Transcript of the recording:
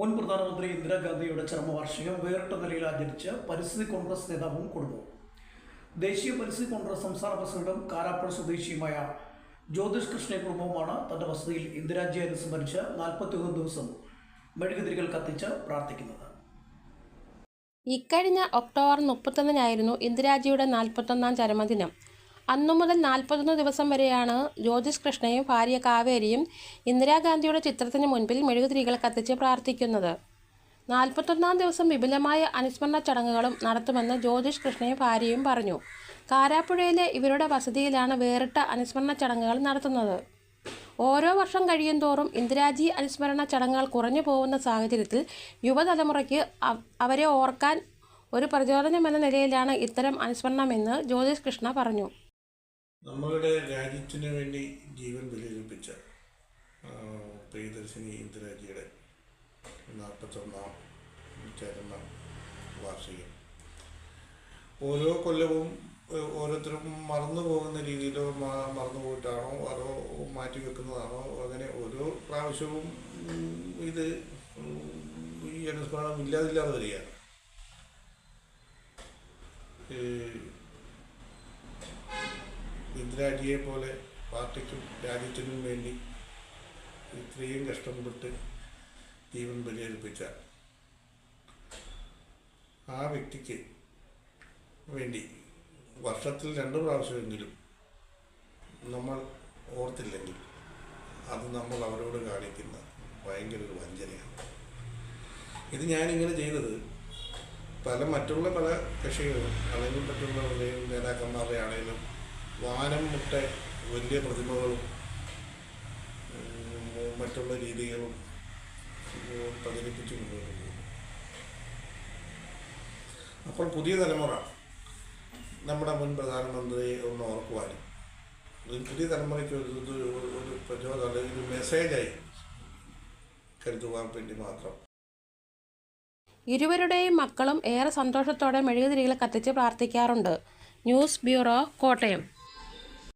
മുൻ പ്രധാനമന്ത്രി ഇന്ദിരാഗാന്ധിയുടെ ചരമവാർഷികം വേറിട്ട നിലയിൽ ആചരിച്ച് പരിസ്ഥിതി കോൺഗ്രസ് നേതാവും കുടുംബവും. ദേശീയ പരിസ്ഥിതി കോൺഗ്രസ് സംസ്ഥാന പ്രസിഡന്റും കാരാപ്പുഴ സ്വദേശിയുമായ ജ്യോതിഷ് കൃഷ്ണ കുടുംബവുമാണ് തന്റെ വസതിയിൽ ഇന്ദിരാജിയെ അനുസ്മരിച്ച് 41 ദിവസം മെഴുകുതിരികൾ കത്തിച്ച് പ്രാർത്ഥിക്കുന്നത്. ഇക്കഴിഞ്ഞ ഒക്ടോബർ 31-നായിരുന്നു ഇന്ദിരാജിയുടെ 41ാം ചരമദിനം. അന്നു മുതൽ 41 ദിവസം വരെയാണ് ജ്യോതിഷ് കൃഷ്ണയും ഭാര്യ കാവേരിയും ഇന്ദിരാഗാന്ധിയുടെ ചിത്രത്തിന് മുൻപിൽ മെഴുകുതിരികൾ കത്തിച്ച് പ്രാർത്ഥിക്കുന്നത്. 41ാം ദിവസം വിപുലമായ അനുസ്മരണ ചടങ്ങുകളും നടത്തുമെന്ന് ജ്യോതിഷ് കൃഷ്ണയും ഭാര്യയും പറഞ്ഞു. കാരാപ്പുഴയിലെ ഇവരുടെ വസതിയിലാണ് വേറിട്ട അനുസ്മരണ ചടങ്ങുകൾ നടത്തുന്നത്. ഓരോ വർഷം കഴിയുന്തോറും ഇന്ദിരാജി അനുസ്മരണ ചടങ്ങുകൾ കുറഞ്ഞു പോകുന്ന സാഹചര്യത്തിൽ യുവതലമുറയ്ക്ക് അവരെ ഓർക്കാൻ ഒരു പ്രചോദനമെന്ന നിലയിലാണ് ഇത്തരം അനുസ്മരണമെന്ന് ജ്യോതിഷ് കൃഷ്ണ പറഞ്ഞു. നമ്മളുടെ രാജ്യത്തിന് വേണ്ടി ജീവൻ ബലിയർപ്പിച്ച പ്രിയദർശിനി ഇന്ദിരാജിയുടെ 41ാം ചരമ വാർഷികം ഓരോ കൊല്ലവും ഓരോരുത്തരും മറന്നു പോകുന്ന രീതിയിലോ മറന്നു പോയിട്ടാണോ അതോ മാറ്റിവെക്കുന്നതാണോ അങ്ങനെ ഓരോ പ്രാവശ്യവും ഇത് ഈ അനുസ്മരണം ഇല്ലാതില്ലാതെ വരികയാണ്. ഇന്ദിരാജിയെ പോലെ പാർട്ടിക്കും രാജ്യത്തിനും വേണ്ടി ഇത്രയും കഷ്ടപ്പെട്ട് ജീവൻ ബലിയർപ്പിച്ച ആ വ്യക്തിക്ക് വേണ്ടി വർഷത്തിൽ 2 പ്രാവശ്യമെങ്കിലും നമ്മൾ ഓർത്തില്ലെങ്കിൽ അത് നമ്മൾ അവരോട് കാണിക്കുന്ന ഭയങ്കര ഒരു വഞ്ചനയാണ്. ഇത് ഞാനിങ്ങനെ ചെയ്തത് മറ്റുള്ള പല കക്ഷികളും അല്ലെങ്കിൽ മറ്റുള്ള നേതാക്കന്മാരുടെ ആണെങ്കിലും വാനം മുട്ട വലിയ പ്രതിമകളും മറ്റുള്ള രീതികളും പ്രചരിപ്പിച്ചു മുന്നോട്ട് പോകും. അപ്പോൾ പുതിയ തലമുറ നമ്മുടെ മുൻ പ്രധാനമന്ത്രിയെ ഒന്ന് ഓർക്കുവാനും പുതിയ തലമുറയ്ക്ക് ഒരു പ്രചോദനം അല്ലെങ്കിൽ ഒരു മെസ്സേജായി കരുതുവാൻ വേണ്ടി മാത്രം. ഇരുവരുടെയും മക്കളും ഏറെ സന്തോഷത്തോടെ മെഴുകുതിരികൾ കത്തിച്ച് പ്രാർത്ഥിക്കാറുണ്ട്. News bureau, Kottayam.